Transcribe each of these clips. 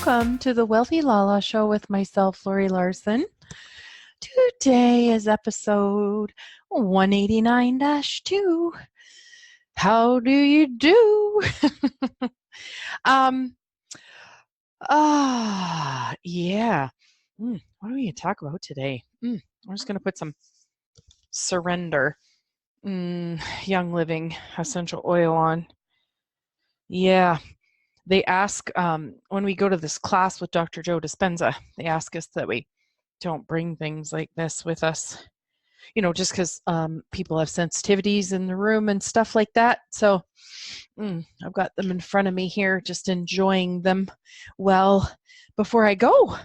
Welcome to the Wealthy LaLa Show with myself, Laurie Laursen. Today is episode 189-2. How do you do? Yeah. What are we going to talk about today? I'm just going to put some surrender, Young Living essential oil on. Yeah. They ask, when we go to this class with Dr. Joe Dispenza, they ask us that we don't bring things like this with us, just because people have sensitivities in the room and stuff like that. So I've got them in front of me here, just enjoying them well before I go.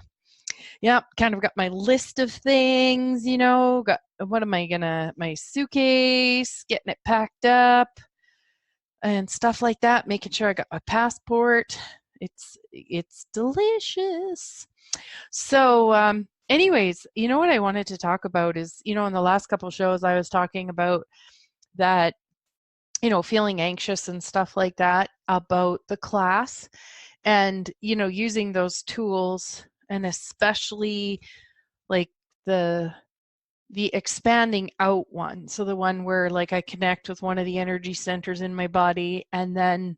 Yeah, kind of got my list of things, got, my suitcase, getting it packed up and stuff like that, making sure I got my passport. It's delicious. So anyways, what I wanted to talk about is, in the last couple of shows I was talking about that, feeling anxious and stuff like that about the class and, using those tools, and especially like the expanding out one. So the one where like I connect with one of the energy centers in my body and then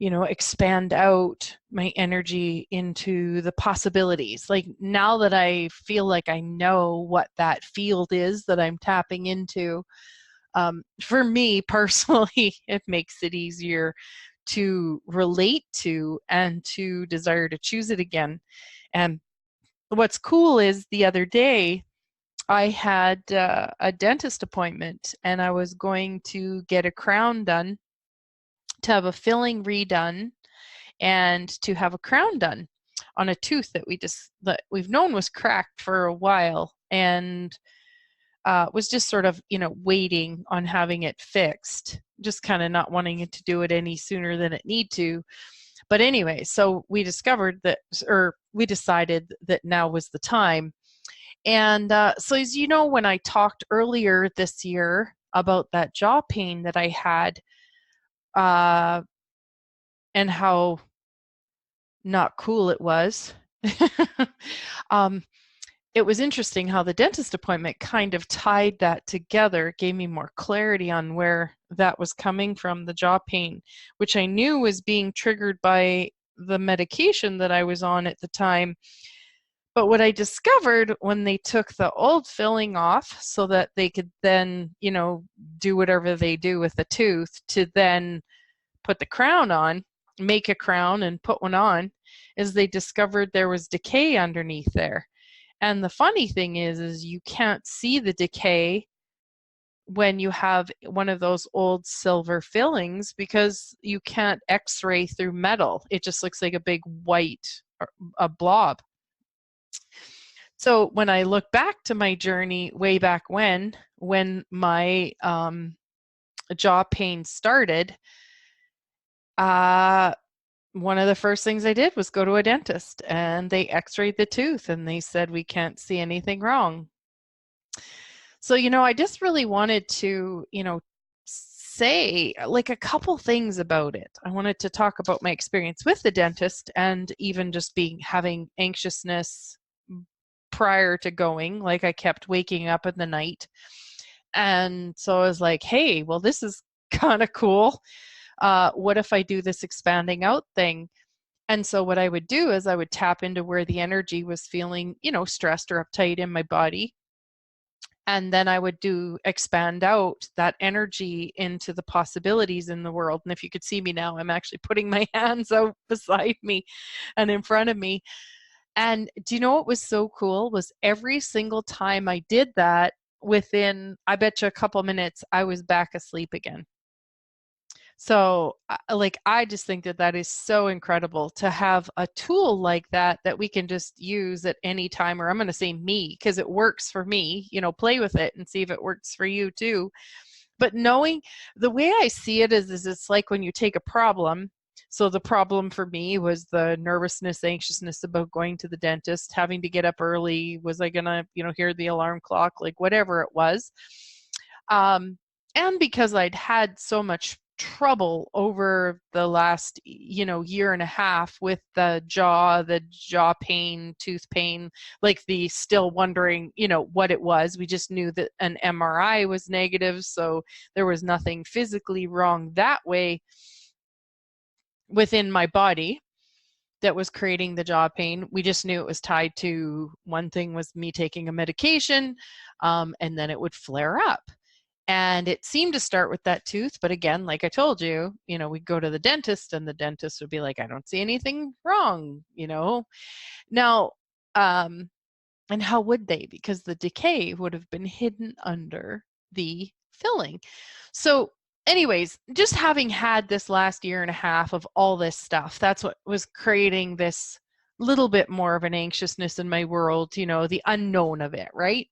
expand out my energy into the possibilities. Like now that I feel like I know what that field is that I'm tapping into, for me personally, it makes it easier to relate to and to desire to choose it again. And what's cool is the other day I had a dentist appointment and I was going to get a crown done, to have a filling redone, and to have a crown done on a tooth that we've known was cracked for a while, and was just sort of waiting on having it fixed, just kind of not wanting it to do it any sooner than it need to. But anyway, so we decided that now was the time. And so as you know, when I talked earlier this year about that jaw pain that I had, and how not cool it was, it was interesting how the dentist appointment kind of tied that together, gave me more clarity on where that was coming from, the jaw pain, which I knew was being triggered by the medication that I was on at the time. But what I discovered when they took the old filling off so that they could then, do whatever they do with the tooth to then put the crown on, make a crown and put one on, is they discovered there was decay underneath there. And the funny thing is you can't see the decay when you have one of those old silver fillings because you can't x-ray through metal. It just looks like a big white, a blob. So when I look back to my journey way back when my jaw pain started, one of the first things I did was go to a dentist, and they x-rayed the tooth and they said, we can't see anything wrong. So, I just really wanted to, say like a couple things about it. I wanted to talk about my experience with the dentist and even just having anxiousness prior to going. Like I kept waking up in the night. And so I was like, hey, well, this is kind of cool. What if I do this expanding out thing? And so what I would do is I would tap into where the energy was feeling, stressed or uptight in my body. And then I would expand out that energy into the possibilities in the world. And if you could see me now, I'm actually putting my hands out beside me and in front of me. And do you know what was so cool was every single time I did that, within, I bet you a couple minutes, I was back asleep again. So I just think that is so incredible to have a tool like that we can just use at any time, or I'm going to say me, because it works for me, play with it and see if it works for you too. But knowing, the way I see it is it's like when you take a problem. So the problem for me was the nervousness, anxiousness about going to the dentist, having to get up early. Was I going to, hear the alarm clock, like whatever it was. And because I'd had so much trouble over the last, year and a half with the jaw pain, tooth pain, like the still wondering, what it was. We just knew that an MRI was negative, so there was nothing physically wrong that way within my body that was creating the jaw pain. We just knew it was tied to, one thing was me taking a medication, and then it would flare up. And it seemed to start with that tooth. But again, like I told you, we'd go to the dentist and the dentist would be like, I don't see anything wrong, Now, and how would they? Because the decay would have been hidden under the filling. So, anyways, just having had this last year and a half of all this stuff, that's what was creating this little bit more of an anxiousness in my world, the unknown of it, right?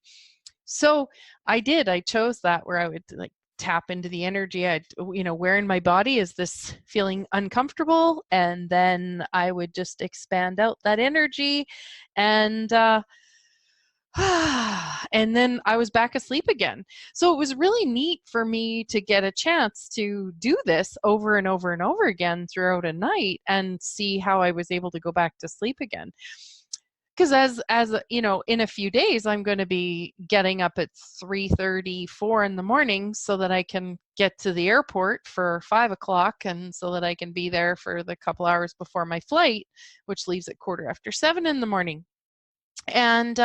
So I chose that, where I would like tap into the energy where in my body is this feeling uncomfortable, and then I would just expand out that energy, and and then I was back asleep again. So it was really neat for me to get a chance to do this over and over and over again throughout a night and see how I was able to go back to sleep again. Because as in a few days, I'm going to be getting up at 3:30, 4 in the morning, so that I can get to the airport for 5 o'clock, and so that I can be there for the couple hours before my flight, which leaves at 7:15 in the morning. And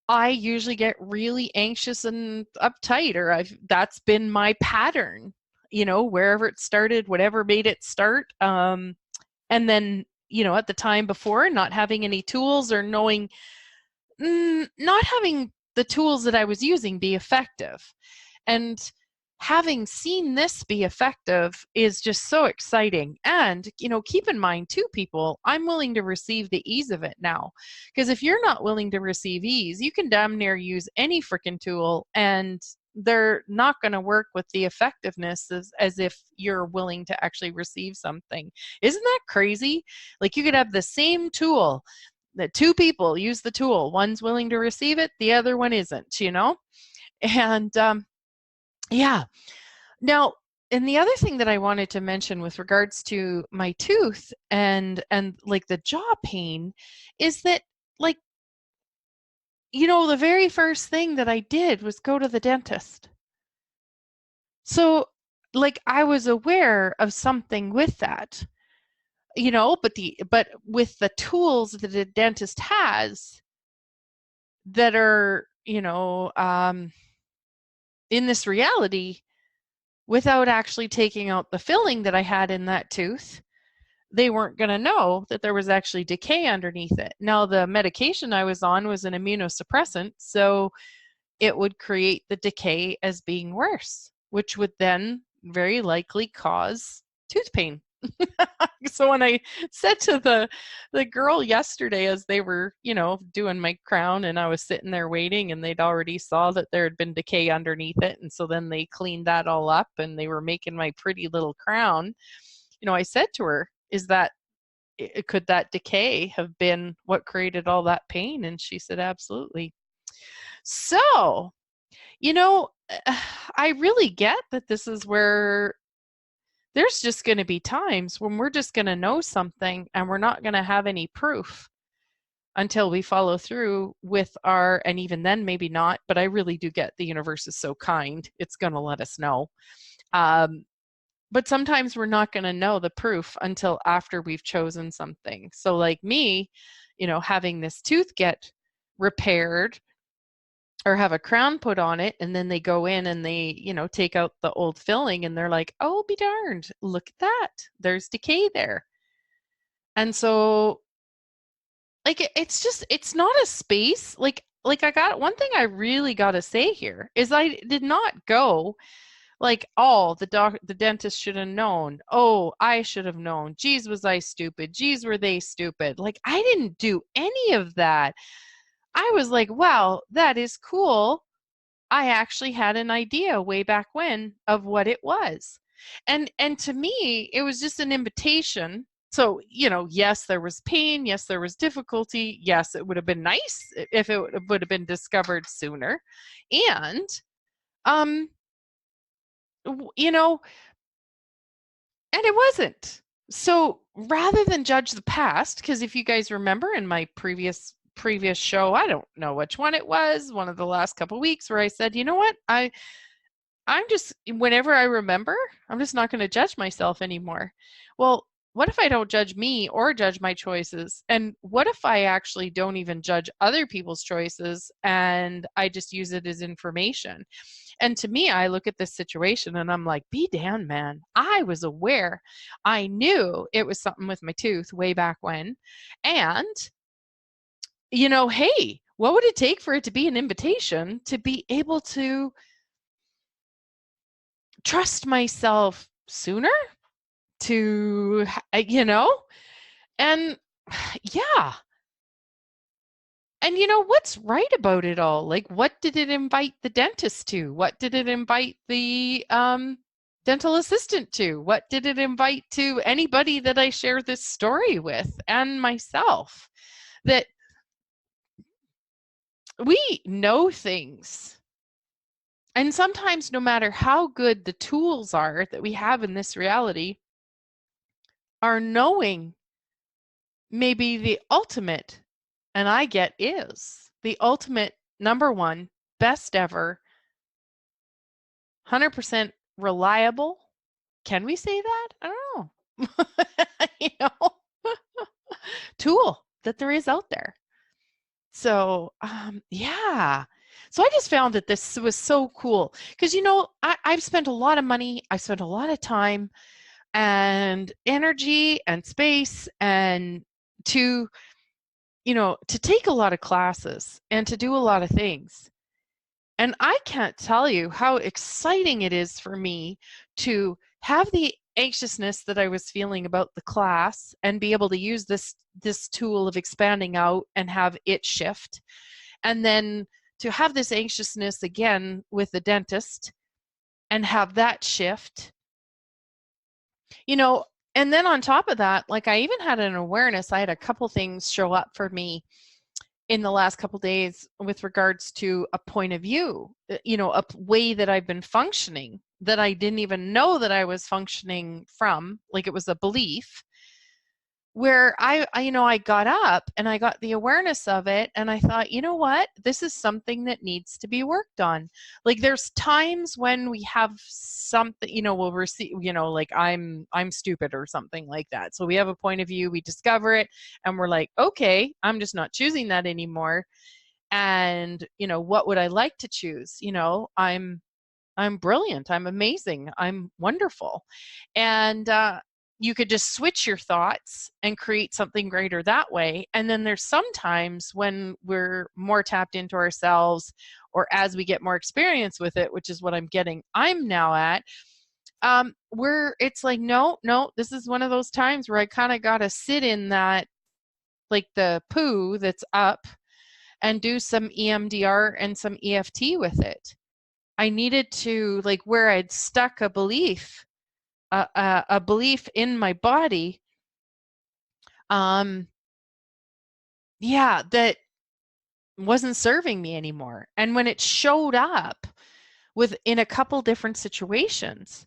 I usually get really anxious and uptight, or that's been my pattern, wherever it started, whatever made it start. And then, at the time before, not having any tools, or not having the tools that I was using be effective. And having seen this be effective is just so exciting. And, keep in mind too, people, I'm willing to receive the ease of it now. Because if you're not willing to receive ease, you can damn near use any freaking tool, and they're not going to work with the effectiveness as if you're willing to actually receive something. Isn't that crazy? Like, you could have the same tool, that two people use the tool. One's willing to receive it, the other one isn't, And yeah. Now, and the other thing that I wanted to mention with regards to my tooth and like the jaw pain is that, like, the very first thing that I did was go to the dentist. So, like, I was aware of something with that, but with the tools that a dentist has that are, in this reality, without actually taking out the filling that I had in that tooth, they weren't going to know that there was actually decay underneath it. Now, the medication I was on was an immunosuppressant, so it would create the decay as being worse, which would then very likely cause tooth pain. So when I said to the girl yesterday, as they were, doing my crown, and I was sitting there waiting, and they'd already saw that there had been decay underneath it, and so then they cleaned that all up, and they were making my pretty little crown. I said to her, could that decay have been what created all that pain? And she said, absolutely. So, I really get that this is where there's just going to be times when we're just going to know something, and we're not going to have any proof until we follow through with and even then, maybe not, but I really do get the universe is so kind. It's going to let us know. But sometimes we're not going to know the proof until after we've chosen something. So like me, having this tooth get repaired or have a crown put on it, and then they go in and they, take out the old filling, and they're like, oh, be darned, look at that. There's decay there. And so, like, it's not a space. Like I got one thing I really got to say here is I did not go like, oh, the dentist should have known. Oh, I should have known. Geez, was I stupid? Geez, were they stupid? Like, I didn't do any of that. I was like, wow, that is cool. I actually had an idea way back when of what it was. And to me, it was just an invitation. So, yes, there was pain. Yes, there was difficulty. Yes, it would have been nice if it would have been discovered sooner. And, you know, And it wasn't. So rather than judge the past, because if you guys remember in my previous show, I don't know which one it was, one of the last couple of weeks, where I said, you know what, I'm just, whenever I remember, I'm just not going to judge myself anymore. Well, what if I don't judge me or judge my choices? And what if I actually don't even judge other people's choices and I just use it as information? And to me, I look at this situation and I'm like, be damned, man. I was aware. I knew it was something with my tooth way back when. And, hey, what would it take for it to be an invitation to be able to trust myself sooner? To, and yeah. And what's right about it all? Like, what did it invite the dentist to? What did it invite the dental assistant to? What did it invite to anybody that I share this story with and myself? That we know things. And sometimes, no matter how good the tools are that we have in this reality, our knowing may be the ultimate, and I get is the ultimate number one, best ever, 100% reliable. Can we say that? I don't know. Tool that there is out there. So, yeah. So I just found that this was so cool because, I've spent a lot of money, I've spent a lot of time and energy and space and to take a lot of classes and to do a lot of things. And I can't tell you how exciting it is for me to have the anxiousness that I was feeling about the class and be able to use this tool of expanding out and have it shift. And then to have this anxiousness again with the dentist and have that shift. And then on top of that, like I even had an awareness, I had a couple things show up for me in the last couple days with regards to a point of view, a way that I've been functioning that I didn't even know that I was functioning from, like it was a belief where I got up and I got the awareness of it and I thought, you know what, this is something that needs to be worked on. Like there's times when we have something, we'll receive, like I'm stupid or something like that. So we have a point of view, we discover it and we're like, okay, I'm just not choosing that anymore. And, what would I like to choose? I'm brilliant. I'm amazing. I'm wonderful. And you could just switch your thoughts and create something greater that way. And then there's sometimes when we're more tapped into ourselves or as we get more experience with it, which is what I'm now at, where it's like, no, this is one of those times where I kind of got to sit in that, like the poo that's up and do some EMDR and some EFT with it. I needed to, like where I'd stuck a belief in my body, that wasn't serving me anymore. And when it showed up in a couple different situations,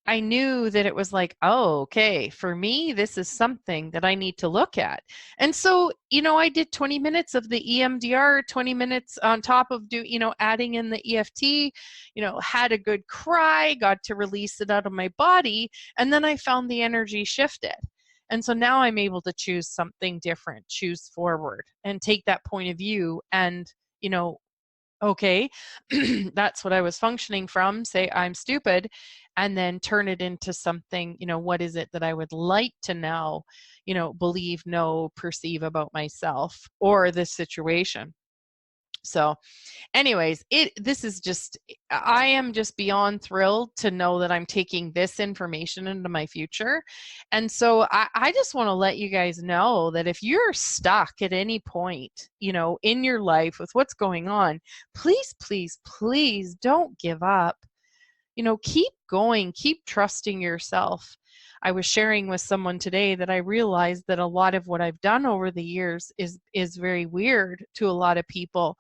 I knew that it was like, oh, okay, for me, this is something that I need to look at. And so, I did 20 minutes of the EMDR, 20 minutes on top of adding in the EFT, had a good cry, got to release it out of my body. And then I found the energy shifted. And so now I'm able to choose something different, choose forward and take that point of view and, okay, that's what I was functioning from, say I'm stupid, and then turn it into something, what is it that I would like to now, believe, know, perceive about myself or this situation. So anyways, I am just beyond thrilled to know that I'm taking this information into my future. And so I just want to let you guys know that if you're stuck at any point, in your life with what's going on, please, please, please don't give up. Keep going, keep trusting yourself. I was sharing with someone today that I realized that a lot of what I've done over the years is very weird to a lot of people.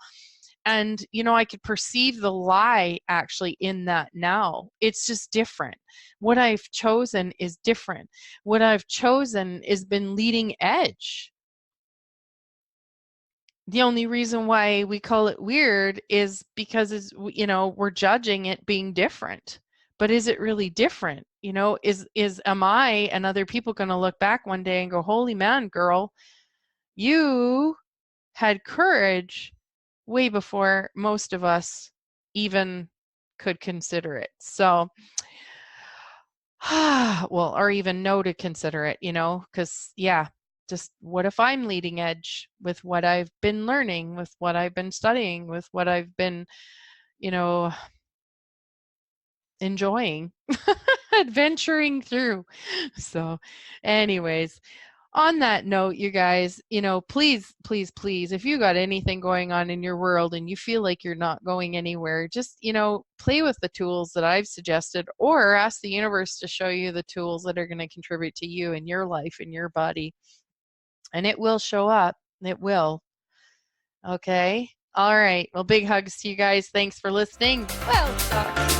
And, I could perceive the lie actually in that now. It's just different. What I've chosen is different. What I've chosen has been leading edge. The only reason why we call it weird is because we're judging it being different. But is it really different? Am I and other people going to look back one day and go, "Holy man, girl, you had courage way before most of us even could consider it." So, well, or even know to consider it, because, yeah, just what if I'm leading edge with what I've been learning, with what I've been studying, with what I've been, enjoying, adventuring through. So, anyways, on that note, you guys, please, please, please, if you got anything going on in your world and you feel like you're not going anywhere, just, play with the tools that I've suggested, or ask the universe to show you the tools that are going to contribute to you in your life, in your body. And it will show up. It will. Okay. All right. Well, big hugs to you guys. Thanks for listening. Well, talk